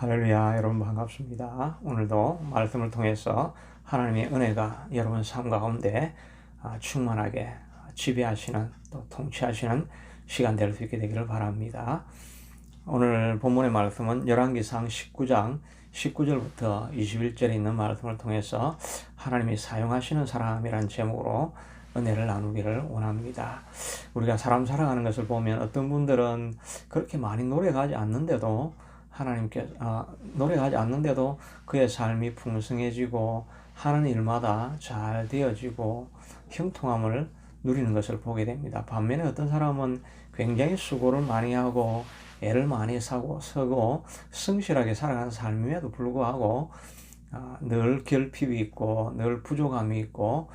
할렐루야, 여러분 반갑습니다. 오늘도 말씀을 통해서 하나님의 은혜가 여러분 삶 가운데 충만하게 지배하시는 또 통치하시는 시간 될 수 있게 되기를 바랍니다. 오늘 본문의 말씀은 열왕기상 19장 19절부터 21절에 있는 말씀을 통해서 하나님이 사용하시는 사람이란 제목으로 은혜를 나누기를 원합니다. 우리가 사람 살아가는 것을 보면 어떤 분들은 그렇게 많이 노력하지 않는데도 노력하지 않는데도 그의 삶이 풍성해지고 하는 일마다 잘 되어지고 형통함을 누리는 것을 보게 됩니다. 반면에 어떤 사람은 굉장히 수고를 많이 하고 애를 많이 쓰고 성실하게 살아가는 삶임에도 불구하고 늘 결핍이 있고 늘 부족함이 있고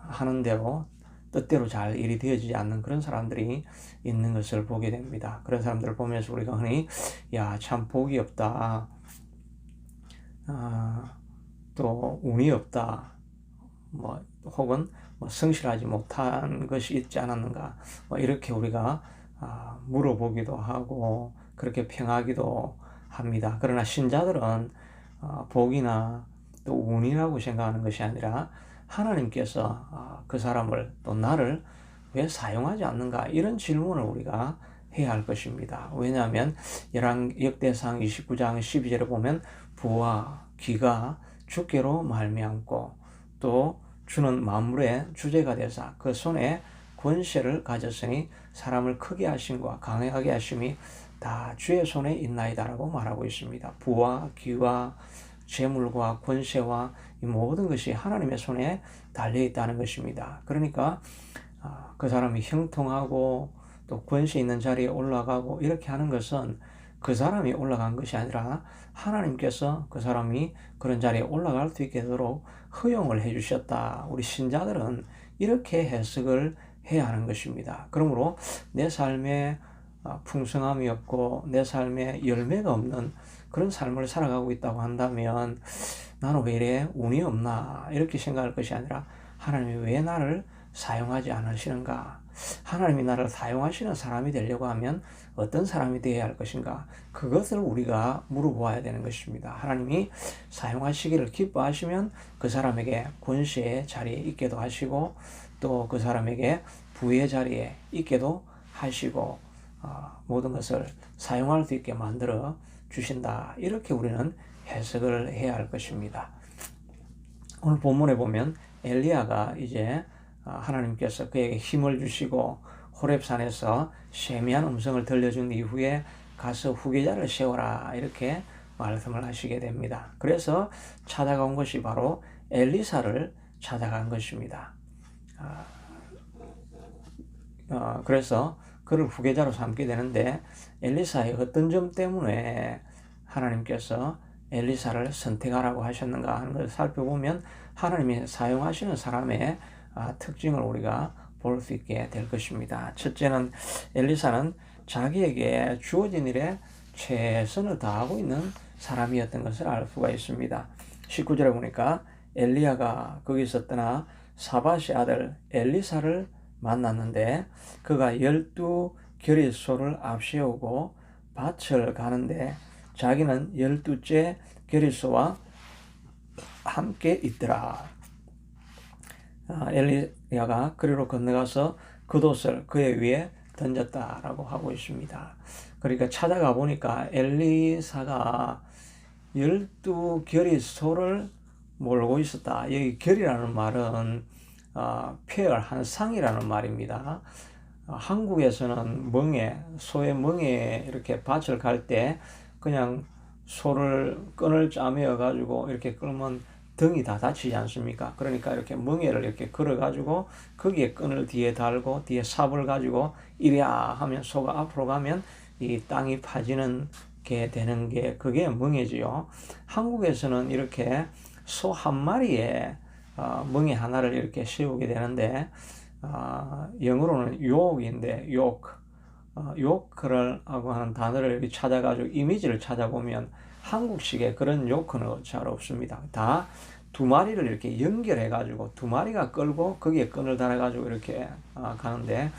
하는 대로 뜻대로 잘 일이 되어지지 않는 그런 사람들이 있는 것을 보게 됩니다. 그런 사람들을 보면서 우리가 흔히 참 복이 없다, 또 운이 없다, 혹은 성실하지 못한 것이 있지 않았는가, 이렇게 우리가 물어보기도 하고 그렇게 평하기도 합니다. 그러나 신자들은 복이나 또 운이라고 생각하는 것이 아니라 하나님께서 그 사람을 또 나를 왜 사용하지 않는가, 이런 질문을 우리가 해야 할 것입니다. 왜냐하면 역대상 29장 12절에 보면 부와 기가 주께로 말미암고 또 주는 만물의 주제가 되사 그 손에 권세를 가졌으니 사람을 크게 하심과 강하게 하심이 다 주의 손에 있나이다 라고 말하고 있습니다. 부와 기와 재물과 권세와 이 모든 것이 하나님의 손에 달려있다는 것입니다. 그러니까 그 사람이 형통하고 또 권세 있는 자리에 올라가고 이렇게 하는 것은 그 사람이 올라간 것이 아니라 하나님께서 그 사람이 그런 자리에 올라갈 수 있게 되도록 허용을 해주셨다. 우리 신자들은 이렇게 해석을 해야 하는 것입니다. 그러므로 내 삶에 풍성함이 없고 내 삶에 열매가 없는 그런 삶을 살아가고 있다고 한다면 나는 왜 이래 운이 없나 이렇게 생각할 것이 아니라 하나님이 왜 나를 사용하지 않으시는가, 하나님이 나를 사용하시는 사람이 되려고 하면 어떤 사람이 되어야 할 것인가, 그것을 우리가 물어보아야 되는 것입니다. 하나님이 사용하시기를 기뻐하시면 그 사람에게 권세의 자리에 있게도 하시고 또 그 사람에게 부의 자리에 있게도 하시고 모든 것을 사용할 수 있게 만들어 주신다. 이렇게 우리는 해석을 해야 할 것입니다. 오늘 본문에 보면 엘리야가 이제 하나님께서 그에게 힘을 주시고 호렙산에서 세미한 음성을 들려준 이후에 가서 후계자를 세워라 이렇게 말씀을 하시게 됩니다. 그래서 찾아간 것이 바로 엘리사를 찾아간 것입니다. 그래서 그를 후계자로 삼게 되는데 엘리사의 어떤 점 때문에 하나님께서 엘리사를 선택하라고 하셨는가 하는 것을 살펴보면 하나님이 사용하시는 사람의 특징을 우리가 볼 수 있게 될 것입니다. 첫째는 엘리사는 자기에게 주어진 일에 최선을 다하고 있는 사람이었던 것을 알 수가 있습니다. 19절에 보니까 엘리야가 거기서 떠나 사밧의 아들 엘리사를 만났는데 그가 12겨릿소를 앞세우고 밭을 가는데 자기는 12째 겨릿소와 함께 있더라. 엘리야가 그리로 건너가서 겉옷을 그의 위에 던졌다라고 하고 있습니다. 그러니까 찾아가 보니까 엘리사가 12겨릿소를 몰고 있었다. 여기 결이라는 말은 폐열 한 상이라는 말입니다. 한국에서는 소의 멍에 이렇게 밭을 갈 때 그냥 소를 끈을 짜매어 가지고 이렇게 끌면 등이 다 다치지 않습니까? 그러니까 이렇게 멍에를 이렇게 걸어 가지고 거기에 끈을 뒤에 달고 뒤에 삽을 가지고 이랴 하면 소가 앞으로 가면 이 땅이 파지는 게 되는 게 그게 멍에지요. 한국에서는 이렇게 소 한 마리에 멍에 하나를 이렇게 세우게 되는데 영어로는 요크인데 요크를 하고 하는 단어를 이렇게 찾아가지고 이미지를 찾아보면 한국식의 그런 요크는 잘 없습니다. 다 두 마리를 이렇게 연결해 가지고 두 마리가 끌고 거기에 끈을 달아 가지고 이렇게 가는데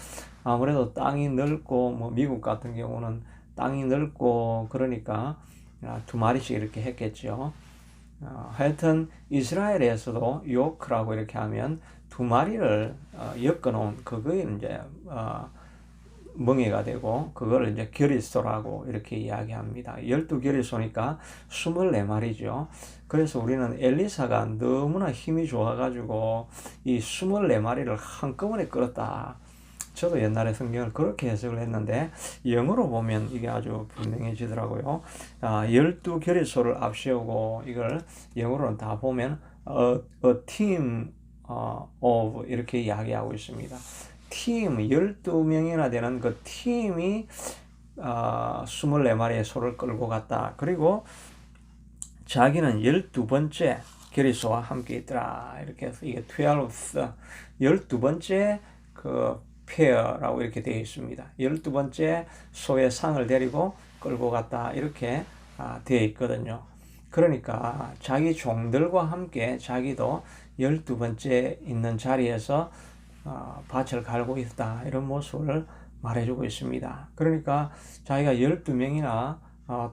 아무래도 땅이 넓고 미국 같은 경우는 땅이 넓고 그러니까 두 마리씩 이렇게 했겠죠. 하여튼 이스라엘에서도 요크라고 이렇게 하면 두 마리를 엮어놓은 그거에 이제 멍에가 되고 그걸 이제 결의소라고 이렇게 이야기합니다. 12결의소니까 24마리죠. 그래서 우리는 엘리사가 너무나 힘이 좋아가지고 이 24마리를 한꺼번에 끌었다. 저도 옛날에 성경을 그렇게 해석을 했는데 영어로 보면 이게 아주 분명해지더라고요. 12결의소를 앞세우고 이걸 영어로는 다 보면 a team of 이렇게 이야기하고 있습니다. 팀 12명이나 되는 그 팀이 24마리의 소를 끌고 갔다. 그리고 자기는 12번째 결의소와 함께 있더라. 이렇게 해서 이게 12번째 그 페어라고 이렇게 되어 있습니다. 12번째 소의 상을 데리고 끌고 갔다. 이렇게 되어 있거든요. 그러니까 자기 종들과 함께 자기도 12번째 있는 자리에서 밭을 갈고 있다. 이런 모습을 말해주고 있습니다. 그러니까 자기가 12명이나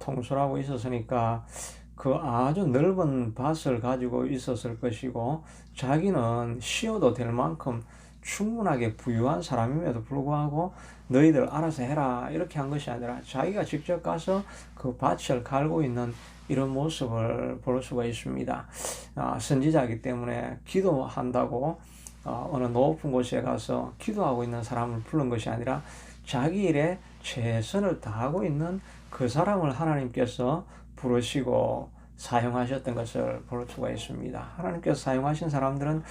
통솔하고 있었으니까 그 아주 넓은 밭을 가지고 있었을 것이고 자기는 쉬어도 될 만큼 충분하게 부유한 사람임에도 불구하고 너희들 알아서 해라 이렇게 한 것이 아니라 자기가 직접 가서 그 밭을 갈고 있는 이런 모습을 볼 수가 있습니다. 선지자이기 때문에 기도한다고 어느 높은 곳에 가서 기도하고 있는 사람을 부른 것이 아니라 자기 일에 최선을 다하고 있는 그 사람을 하나님께서 부르시고 사용하셨던 것을 볼 수가 있습니다. 하나님께서 사용하신 사람들은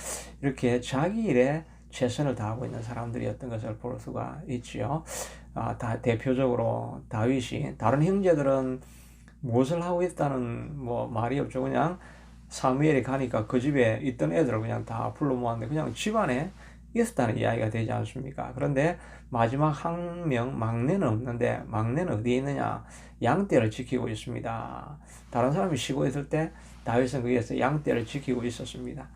이렇게 자기 일에 최선을 다하고 있는 사람들이었던 것을 볼 수가 있지요. 대표적으로 다윗이 다른 형제들은 무엇을 하고 있다는 말이 없죠. 그냥 사무엘이 가니까 그 집에 있던 애들을 그냥 다 불러 모았는데 그냥 집안에 있었다는 이야기가 되지 않습니까? 그런데 마지막 한 명 막내는 없는데 막내는 어디에 있느냐? 양떼를 지키고 있습니다. 다른 사람이 쉬고 있을 때 다윗은 거기에서 양떼를 지키고 있었습니다.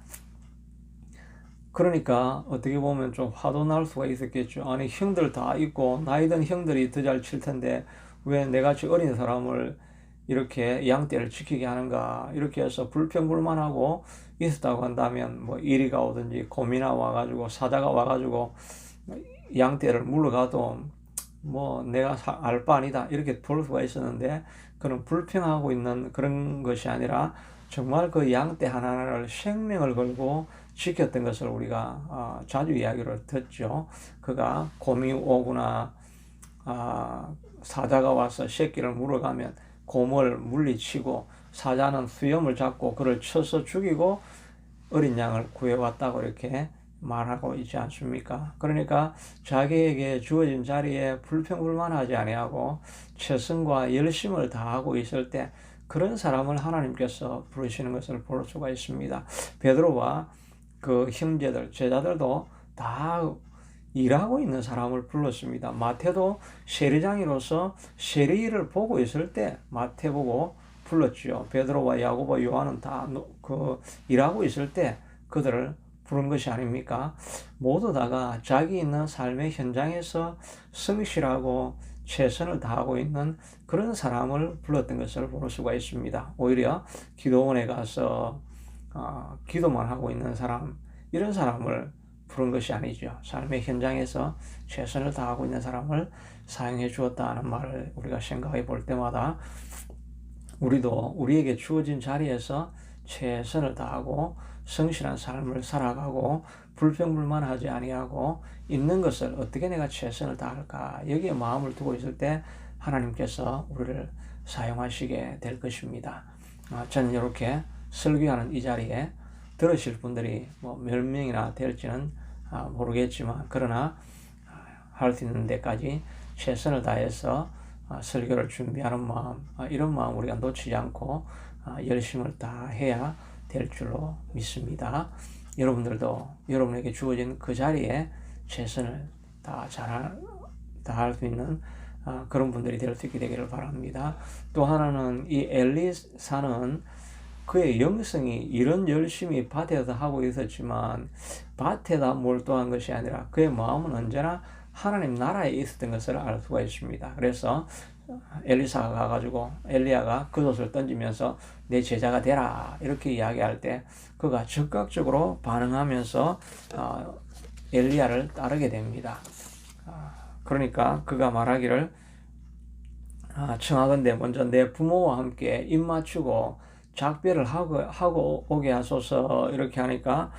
그러니까 어떻게 보면 좀 화도 날 수가 있었겠죠. 아니 형들 다 있고 나이 든 형들이 더 잘 칠 텐데 왜 내같이 어린 사람을 이렇게 양떼를 지키게 하는가 이렇게 해서 불평불만하고 있었다고 한다면 이리가 오든지 고민아 와가지고 사자가 와가지고 양떼를 물러가도 내가 알 바 아니다 이렇게 볼 수가 있었는데 그런 불평하고 있는 그런 것이 아니라 정말 그 양떼 하나하나를 생명을 걸고 지켰던 것을 우리가 자주 이야기를 듣죠. 그가 곰이 오거나 사자가 와서 새끼를 물어가면 곰을 물리치고 사자는 수염을 잡고 그를 쳐서 죽이고 어린 양을 구해왔다고 이렇게 말하고 있지 않습니까? 그러니까 자기에게 주어진 자리에 불평불만하지 아니하고 최선과 열심을 다하고 있을 때 그런 사람을 하나님께서 부르시는 것을 볼 수가 있습니다. 베드로와 그 형제들, 제자들도 다 일하고 있는 사람을 불렀습니다. 마태도 세리장이로서 세리를 보고 있을 때 마태 보고 불렀지요. 베드로와 야고보, 요한은 다 그 일하고 있을 때 그들을 부른 것이 아닙니까? 모두 다가 자기 있는 삶의 현장에서 성실하고 최선을 다하고 있는 그런 사람을 불렀던 것을 볼 수가 있습니다. 오히려 기도원에 가서 기도만 하고 있는 사람, 이런 사람을 부른 것이 아니죠. 삶의 현장에서 최선을 다하고 있는 사람을 사용해 주었다는 말을 우리가 생각해 볼 때마다 우리도 우리에게 주어진 자리에서 최선을 다하고 성실한 삶을 살아가고 불평불만하지 아니하고 있는 것을 어떻게 내가 최선을 다할까 여기에 마음을 두고 있을 때 하나님께서 우리를 사용하시게 될 것입니다. 저는 이렇게 설교하는 이 자리에 들으실 분들이 몇 명이나 될지는 모르겠지만 그러나 할 수 있는 데까지 최선을 다해서 설교를 준비하는 마음, 이런 마음 우리가 놓치지 않고 열심을 다해야 될 줄로 믿습니다. 여러분들도 여러분에게 주어진 그 자리에 최선을 다할 수 있는 그런 분들이 될 수 있게 되기를 바랍니다. 또 하나는 이 엘리사는 그의 영성이 이런 열심히 밭에서 하고 있었지만 밭에다 몰두한 것이 아니라 그의 마음은 언제나 하나님 나라에 있었던 것을 알 수가 있습니다. 그래서 엘리사가 가가지고 엘리야가 겉옷을 던지면서 내 제자가 되라 이렇게 이야기할 때 그가 즉각적으로 반응하면서 엘리야를 따르게 됩니다. 그러니까 그가 말하기를 청하건대 먼저 내 부모와 함께 입 맞추고 작별을 하고 오게 하소서 이렇게 하니까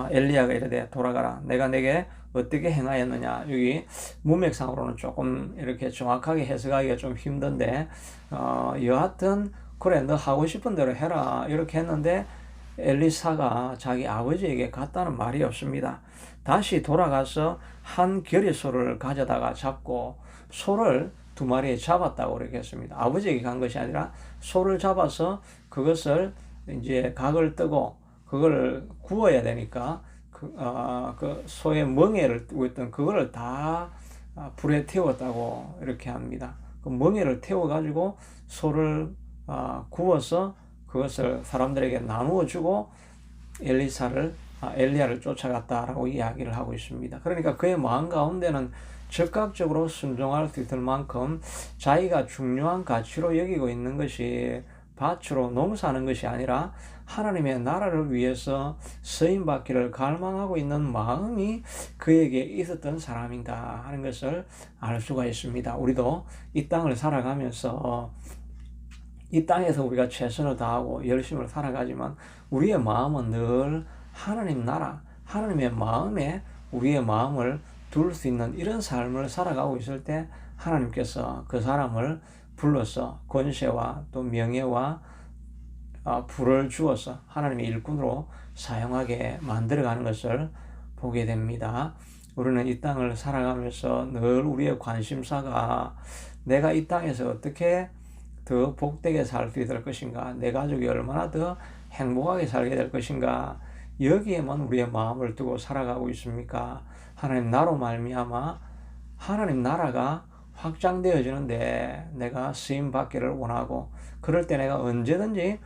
엘리야가 이르되 돌아가라 내가 내게 어떻게 행하였느냐. 여기 문맥상으로는 조금 이렇게 정확하게 해석하기가 좀 힘든데 여하튼 그래 너 하고 싶은 대로 해라 이렇게 했는데 엘리사가 자기 아버지에게 갔다는 말이 없습니다. 다시 돌아가서 한 겨리소를 가져다가 잡고 소를 2마리 잡았다고 그렇게 했습니다. 아버지에게 간 것이 아니라 소를 잡아서 그것을 이제 각을 뜨고 그걸 구워야 되니까 그 소의 멍에를 뜨고 있던 그거를 다 불에 태웠다고 이렇게 합니다. 그 멍에를 태워가지고 소를 구워서 그것을 사람들에게 나누어 주고 엘리야를 쫓아갔다라고 이야기를 하고 있습니다. 그러니까 그의 마음 가운데는 즉각적으로 순종할 수 있을 만큼 자기가 중요한 가치로 여기고 있는 것이 밭으로 농사하는 것이 아니라 하나님의 나라를 위해서 쓰임받기를 갈망하고 있는 마음이 그에게 있었던 사람인가 하는 것을 알 수가 있습니다. 우리도 이 땅을 살아가면서 이 땅에서 우리가 최선을 다하고 열심을 살아가지만 우리의 마음은 늘 하나님 나라, 하나님의 마음에 우리의 마음을 둘 수 있는 이런 삶을 살아가고 있을 때 하나님께서 그 사람을 불러서 권세와 또 명예와 부를 주어서 하나님의 일꾼으로 사용하게 만들어가는 것을 보게 됩니다. 우리는 이 땅을 살아가면서 늘 우리의 관심사가 내가 이 땅에서 어떻게 더 복되게 살 수 있을 것인가, 내 가족이 얼마나 더 행복하게 살게 될 것인가, 여기에만 우리의 마음을 두고 살아가고 있습니까? 하나님 나로 말미암아 하나님 나라가 확장되어지는데 내가 쓰임 받기를 원하고 그럴 때 내가 언제든지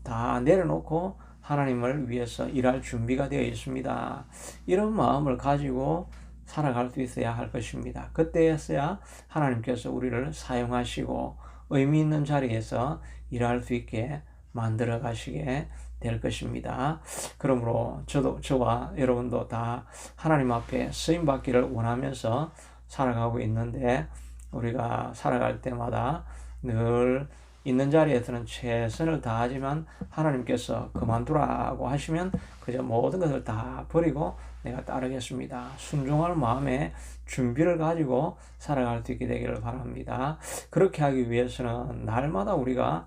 다 내려놓고 하나님을 위해서 일할 준비가 되어 있습니다. 이런 마음을 가지고 살아갈 수 있어야 할 것입니다. 그때였어야 하나님께서 우리를 사용하시고 의미 있는 자리에서 일할 수 있게 만들어 가시게 될 것입니다. 그러므로 저와 여러분도 다 하나님 앞에 쓰임 받기를 원하면서 살아가고 있는데 우리가 살아갈 때마다 늘 있는 자리에서는 최선을 다하지만 하나님께서 그만두라고 하시면 그저 모든 것을 다 버리고 내가 따르겠습니다. 순종할 마음에 준비를 가지고 살아갈 수 있게 되기를 바랍니다. 그렇게 하기 위해서는 날마다 우리가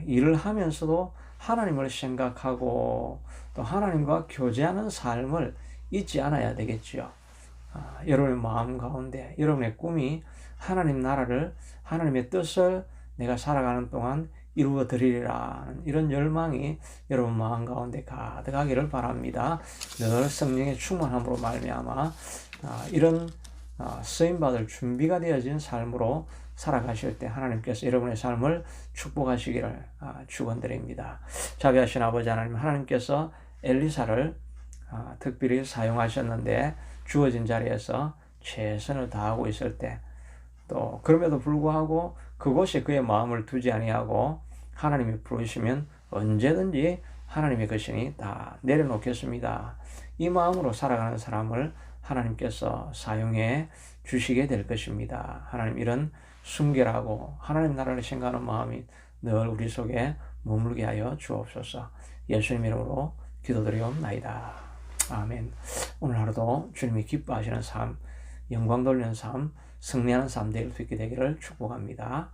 일을 하면서도 하나님을 생각하고 또 하나님과 교제하는 삶을 잊지 않아야 되겠지요. 여러분의 마음 가운데 여러분의 꿈이 하나님 나라를 하나님의 뜻을 내가 살아가는 동안 이루어 드리리라는 이런 열망이 여러분 마음 가운데 가득하기를 바랍니다. 늘 성령의 충만함으로 말미암아 이런 쓰임받을 준비가 되어진 삶으로 살아가실 때 하나님께서 여러분의 삶을 축복하시기를 축원드립니다. 자비하신 아버지 하나님, 하나님께서 엘리사를 특별히 사용하셨는데 주어진 자리에서 최선을 다하고 있을 때 또 그럼에도 불구하고 그곳에 그의 마음을 두지 아니하고 하나님이 부르시면 언제든지 하나님의 것이니 다 내려놓겠습니다. 이 마음으로 살아가는 사람을 하나님께서 사용해 주시게 될 것입니다. 하나님 이런 순결하고 하나님 나라를 생각하는 마음이 늘 우리 속에 머물게 하여 주옵소서. 예수님 이름으로 기도드리옵나이다. 아멘. 오늘 하루도 주님이 기뻐하시는 삶, 영광 돌리는 삶, 승리하는 삶 될 수 있게 되기를 축복합니다.